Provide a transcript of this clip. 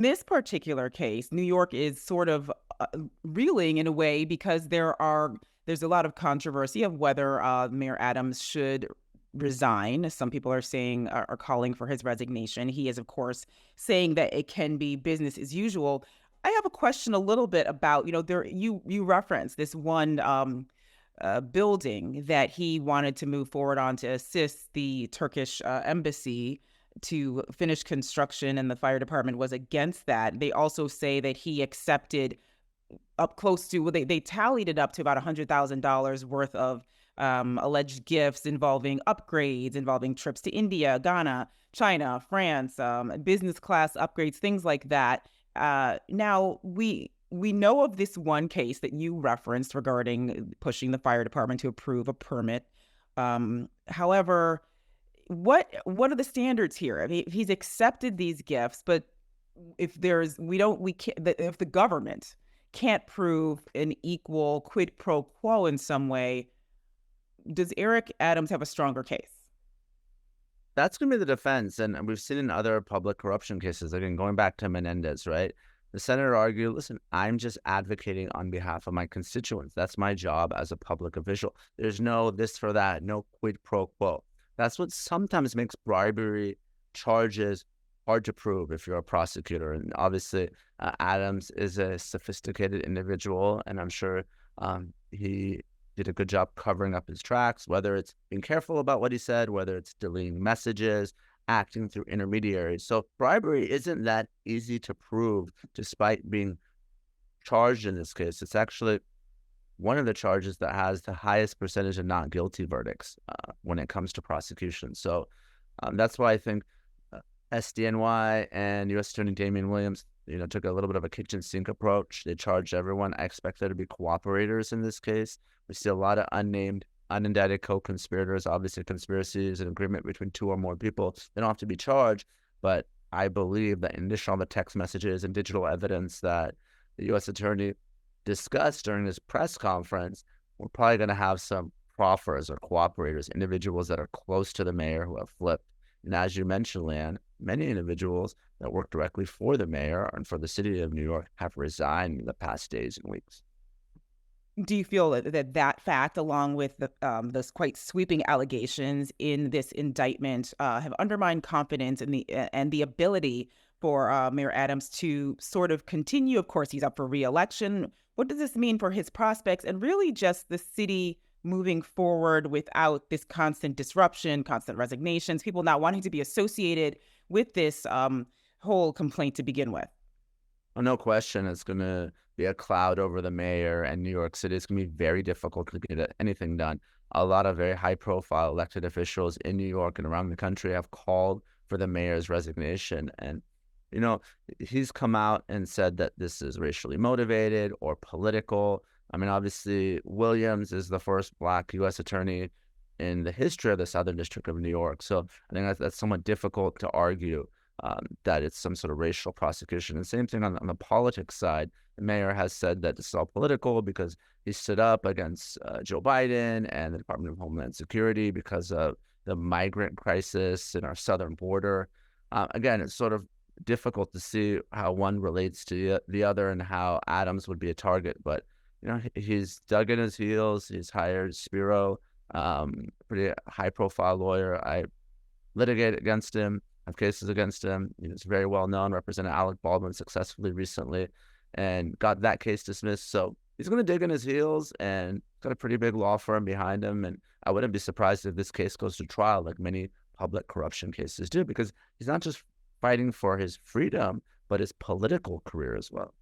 This particular case, New York is sort of reeling in a way because there's a lot of controversy of whether Mayor Adams should resign. Some people are saying are calling for his resignation. He is, of course, saying that it can be business as usual. I have a question a little bit about there you referenced this one building that he wanted to move forward on to assist the Turkish embassy to finish construction, and the fire department was against that. They also say that he accepted up close to, well, they tallied it up to about $100,000 worth of alleged gifts involving upgrades, involving trips to India, Ghana, China, France, business class upgrades, things like that. Now we know of this one case that you referenced regarding pushing the fire department to approve a permit. However, what are the standards here? I mean, if he's accepted these gifts, but if there's we can't if the government can't prove an equal quid pro quo in some way, does Eric Adams have a stronger case? That's going to be the defense. And we've seen in other public corruption cases, again, going back to Menendez, right? The senator argued, listen, I'm just advocating on behalf of my constituents. That's my job as a public official. There's no this for that, no quid pro quo. That's what sometimes makes bribery charges hard to prove if you're a prosecutor. And obviously, Adams is a sophisticated individual, and I'm sure he did a good job covering up his tracks, whether it's being careful about what he said, whether it's deleting messages, acting through intermediaries. So bribery isn't that easy to prove despite being charged in this case. It's actually one of the charges that has the highest percentage of not guilty verdicts when it comes to prosecution. So that's why I think SDNY and U.S. Attorney Damian Williams, took a little bit of a kitchen sink approach. They charged everyone. I expect there to be cooperators in this case. We see a lot of unnamed, unindicted co-conspirators. Obviously, conspiracy is an agreement between two or more people. They don't have to be charged, but I believe that in addition to all the text messages and digital evidence that the U.S. Attorney discussed during this press conference, we're probably going to have some proffers or cooperators, individuals that are close to the mayor who have flipped. And as you mentioned, Leanne, many individuals that work directly for the mayor and for the city of New York have resigned in the past days and weeks. Do you feel that fact, along with those quite sweeping allegations in this indictment, have undermined confidence in the ability for Mayor Adams to sort of continue? Of course, he's up for re-election. What does this mean for his prospects and really just the city moving forward without this constant disruption, constant resignations, people not wanting to be associated with this whole complaint to begin with? Oh, no question, it's going to be a cloud over the mayor and New York City. It's going to be very difficult to get anything done. A lot of very high-profile elected officials in New York and around the country have called for the mayor's resignation. And, he's come out and said that this is racially motivated or political. I mean, obviously, Williams is the first Black U.S. attorney in the history of the Southern District of New York. So I think that's somewhat difficult to argue that it's some sort of racial prosecution. And same thing on the politics side. The mayor has said that this is all political because he stood up against Joe Biden and the Department of Homeland Security because of the migrant crisis in our southern border. Again, it's sort of difficult to see how one relates to the other and how Adams would be a target. But, he's dug in his heels. He's hired Spiro, pretty high-profile lawyer. I litigated against him, have cases against him. He's very well known, represented Alec Baldwin successfully recently and got that case dismissed. So he's going to dig in his heels and got a pretty big law firm behind him. And I wouldn't be surprised if this case goes to trial like many public corruption cases do, because he's not just fighting for his freedom, but his political career as well.